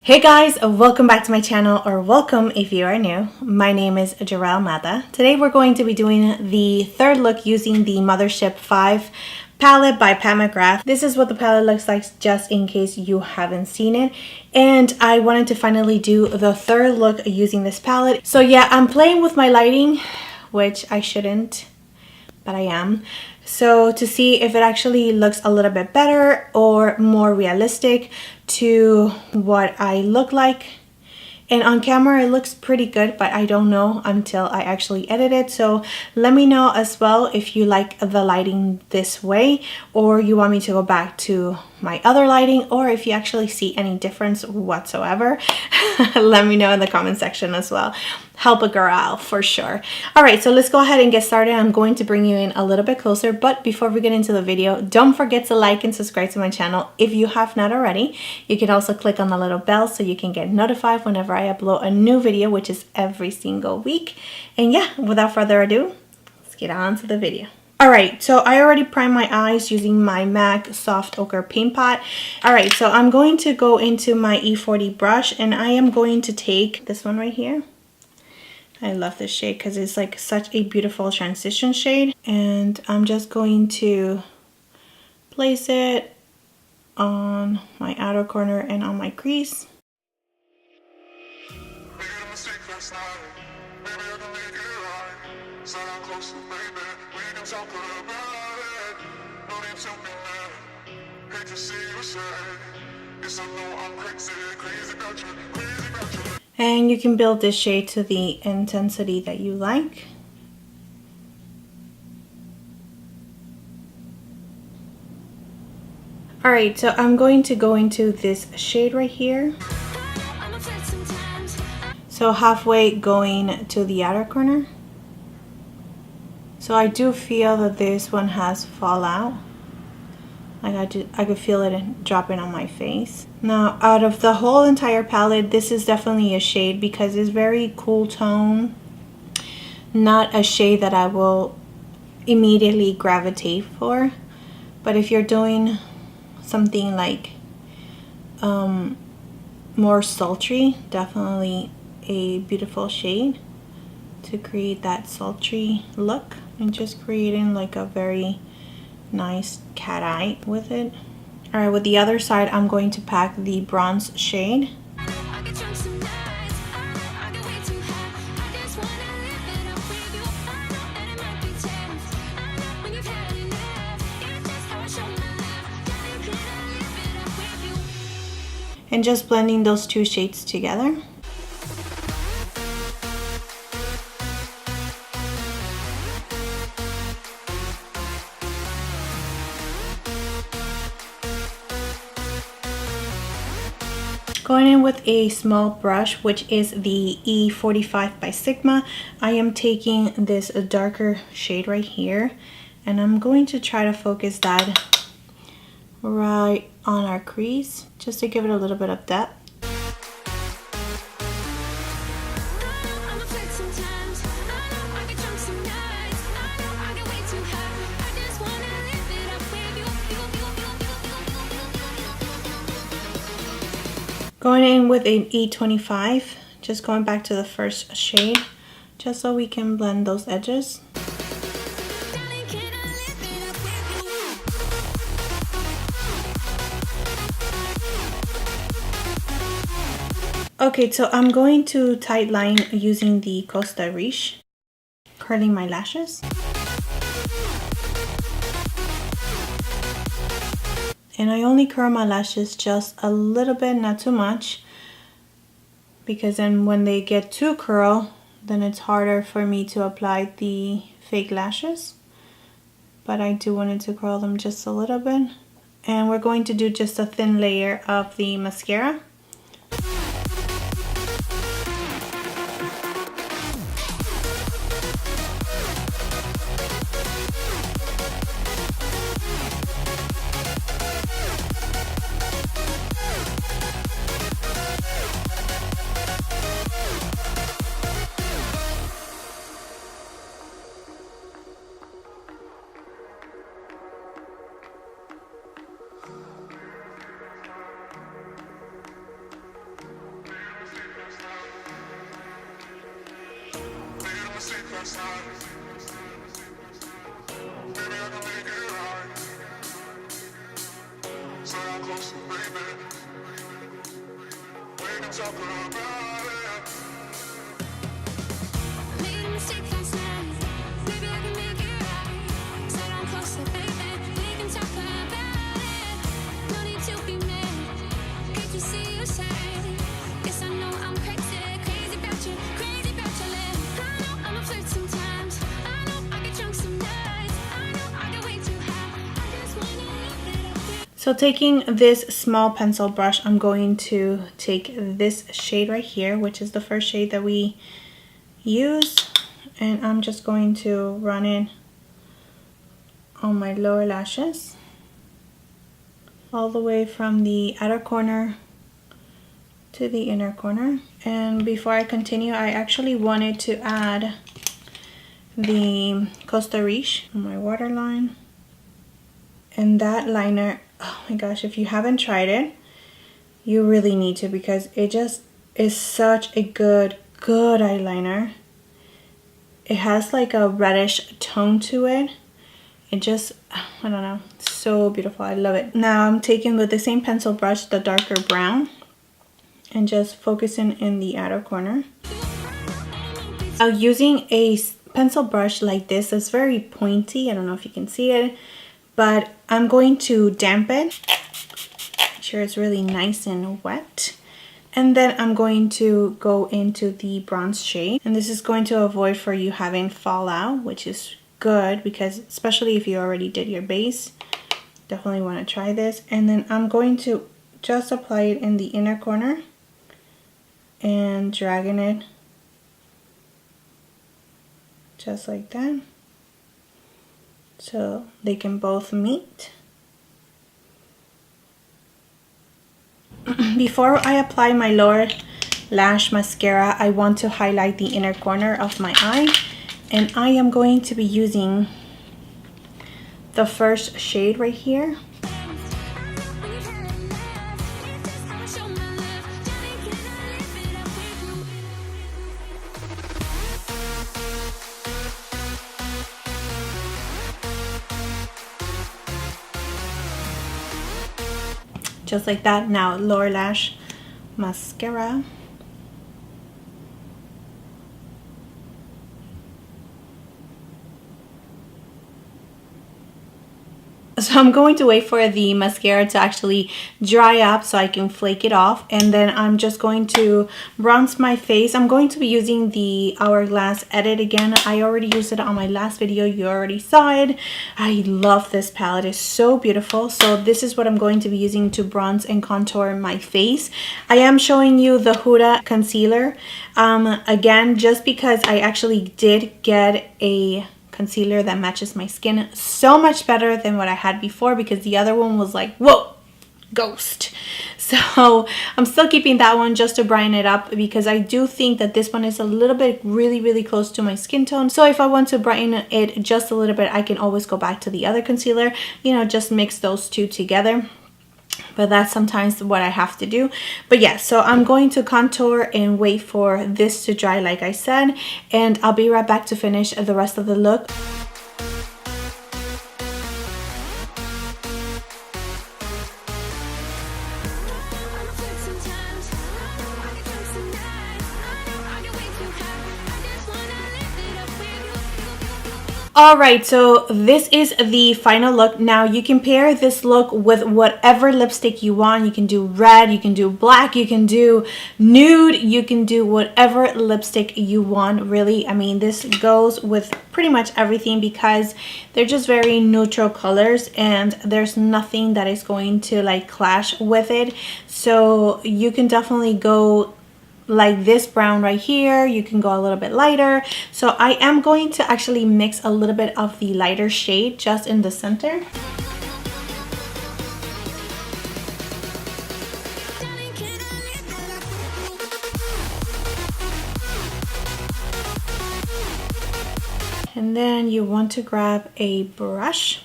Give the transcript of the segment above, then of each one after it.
Hey guys, welcome back to my channel, or welcome if you are new. My name is Gerel Matta. Today we're going to be doing the third look using the Mothership 5 palette by PATMCGRATH. This is what the palette looks like just in case you haven't seen it. And I wanted to finally do the third look using this palette. So yeah, I'm playing with my lighting, which I shouldn't, but I am. So to see if it actually looks a little bit better or more realistic to what I look like. And on camera it looks pretty good, but I don't know until I actually edit it. So let me know as well if you like the lighting this way, or you want me to go back to my other lighting, or if you actually see any difference whatsoever. Let me know in the comment section as well. Help a girl out for sure. All right, so let's go ahead and get started. I'm going to bring you in a little bit closer, but before we get into the video, don't forget to like and subscribe to my channel if you have not already. You can also click on the little bell so you can get notified whenever I upload a new video, which is every single week. And yeah, without further ado, let's get on to the video. Alright, so I already primed my eyes using my MAC Soft Ochre Paint Pot. Alright, so I'm going to go into my E40 brush, and I am going to take this one right here. I love this shade because it's like such a beautiful transition shade. And I'm just going to place it on my outer corner and on my crease. And you can build this shade to the intensity that you like. Alright, so I'm going to go into this shade right here. So halfway going to the outer corner. So I do feel that this one has fallout. Like I could feel it dropping on my face. Now, out of the whole entire palette, this is definitely a shade because it's very cool tone. Not a shade that I will immediately gravitate for. But if you're doing something like more sultry, definitely a beautiful shade to create that sultry look. And just creating like a very nice cat eye with it. All right, with the other side, I'm going to pack the bronze shade. And just blending those two shades together. Going in with a small brush, which is the E45 by Sigma, I am taking this darker shade right here, and I'm going to try to focus that right on our crease, just to give it a little bit of depth. Going in with an E25, just going back to the first shade, just so we can blend those edges. Okay, so I'm going to tight line using the COSTA RICHE, curling my lashes. And I only curl my lashes just a little bit, not too much, because then when they get too curl, then it's harder for me to apply the fake lashes. But I do want it to curl them just a little bit. And we're going to do just a thin layer of the mascara. So taking this small pencil brush, I'm going to take this shade right here, which is the first shade that we use, and I'm just going to run it on my lower lashes, all the way from the outer corner to the inner corner. And before I continue, I actually wanted to add the Costa Riche on my waterline. And that liner, oh my gosh, if you haven't tried it, you really need to, because it just is such a good eyeliner. It has like a reddish tone to it. It just, I don't know, so beautiful. I love it. Now I'm taking with the same pencil brush, the darker brown, and just focusing in the outer corner. Now using a pencil brush like this, it's very pointy. I don't know if you can see it, but I'm going to damp it. Make sure it's really nice and wet. And then I'm going to go into the bronze shade. And this is going to avoid for you having fallout, which is good, because especially if you already did your base, definitely want to try this. And then I'm going to just apply it in the inner corner and dragging it just like that, so they can both meet. Before I apply my lower lash mascara, I want to highlight the inner corner of my eye, and I am going to be using the first shade right here. Just like that. Now lower lash mascara. So I'm going to wait for the mascara to actually dry up so I can flake it off, and then I'm just going to bronze my face. I'm going to be using the Hourglass Edit again. I already used it on my last video. You already saw it. I love this palette. It's so beautiful. So this is what I'm going to be using to bronze and contour my face. I am showing you the Huda concealer again, just because I actually did get a concealer that matches my skin so much better than what I had before, because the other one was like, whoa, ghost. So I'm still keeping that one just to brighten it up, because I do think that this one is a little bit really close to my skin tone. So if I want to brighten it just a little bit, I can always go back to the other concealer, you know, just mix those two together. But that's sometimes what I have to do. But yeah, so I'm going to contour and wait for this to dry, like I said, and I'll be right back to finish the rest of the look. Alright, so this is the final look. Now you can pair this look with whatever lipstick you want. You can do red, you can do black, you can do nude, you can do whatever lipstick you want, really. I mean, this goes with pretty much everything, because they're just very neutral colors and there's nothing that is going to like clash with it. So you can definitely go like this brown right here. You can go a little bit lighter. So I am going to actually mix a little bit of the lighter shade just in the center. And then you want to grab a brush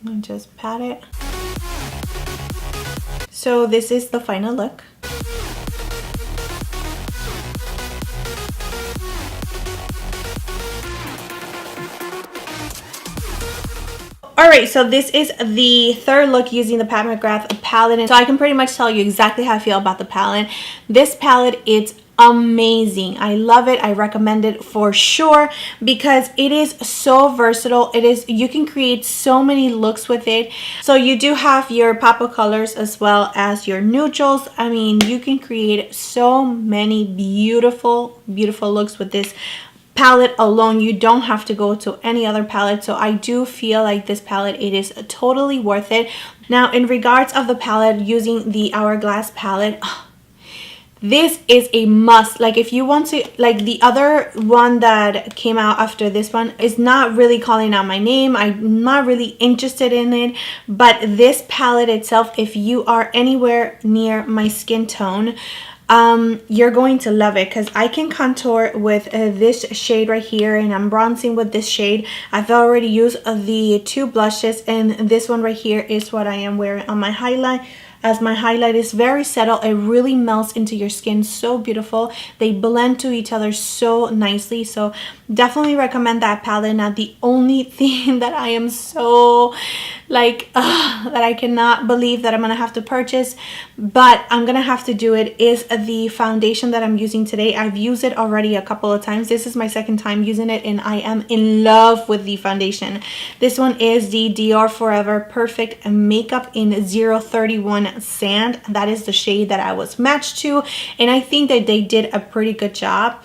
and just pat it. So this is the final look. Alright, so this is the third look using the Pat McGrath palette, and so I can pretty much tell you exactly how I feel about the palette. This palette, it's amazing. I love it. I recommend it for sure because it is so versatile. You can create so many looks with it. So you do have your pop of colors as well as your neutrals. I mean, you can create so many beautiful looks with this palette alone. You don't have to go to any other palette. So I do feel like this palette, it is totally worth it. Now, in regards of the palette, using the Hourglass palette, this is a must. Like, if you want to, like, the other one that came out after this one is not really calling out my name. I'm not really interested in it, but this palette itself, if you are anywhere near my skin tone, you're going to love it because I can contour with this shade right here, and I'm bronzing with this shade. I've already used the two blushes, and this one right here is what I am wearing on my highlight. As my highlight is very subtle, it really melts into your skin, so beautiful. They blend to each other so nicely, so definitely recommend that palette. Now, the only thing that I am so like that I cannot believe that I'm gonna have to purchase, but I'm gonna have to do it, is the foundation that I'm using today. I've used it already a couple of times. This is my second time using it, and I am in love with the foundation. This one is the DIOR Forever Perfect Makeup in 031 Sand. That is the shade that I was matched to, and I think that they did a pretty good job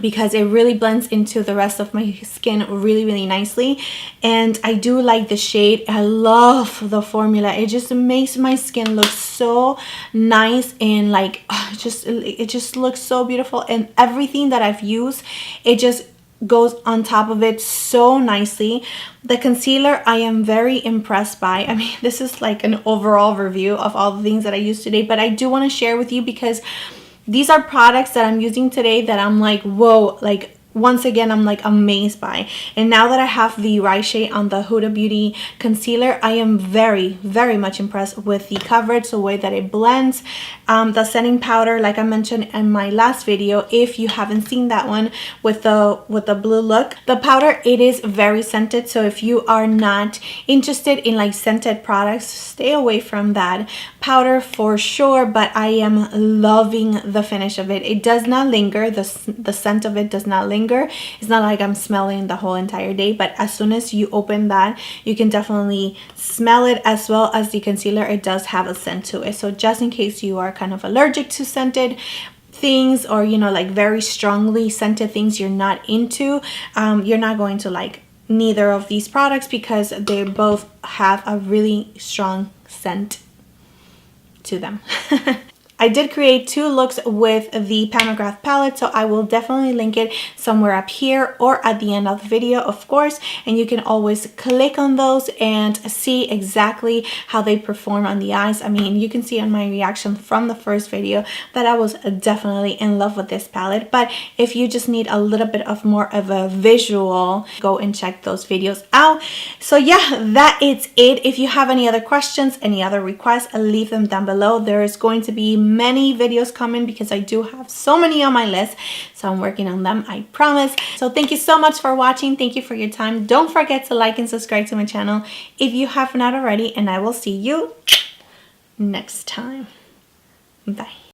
because it really blends into the rest of my skin really nicely. And I do like the shade. I love the formula. It just makes my skin look so nice, and like it just looks so beautiful, and everything that I've used, it just goes on top of it so nicely. The concealer, I am very impressed by. I mean, this is like an overall review of all the things that I used today, but I do want to share with you because these are products that I'm using today that I'm like, whoa, like once again, I'm like amazed by. And now that I have the RICHE on the Huda Beauty concealer, I am very much impressed with the coverage, the way that it blends. The setting powder, like I mentioned in my last video, if you haven't seen that one with the blue look, the powder, it is very scented. So if you are not interested in like scented products, stay away from that powder for sure. But I am loving the finish of it. It does not linger. The scent of it does not linger. It's not like I'm smelling the whole entire day, but as soon as you open that, you can definitely smell it, as well as the concealer. It does have a scent to it. So just in case you are kind of allergic to scented things, or you know, like very strongly scented things you're not into, you're not going to like neither of these products because they both have a really strong scent to them. I did create two looks with the Pat McGrath palette, so I will definitely link it somewhere up here or at the end of the video, of course, and you can always click on those and see exactly how they perform on the eyes. I mean, you can see on my reaction from the first video that I was definitely in love with this palette, but if you just need a little bit of more of a visual, go and check those videos out. So yeah, that is it. If you have any other questions, any other requests, leave them down below. There is going to be many videos coming because I do have so many on my list, so I'm working on them, I promise. So thank you so much for watching. Thank you for your time. Don't forget to like and subscribe to my channel if you have not already, and I will see you next time. Bye.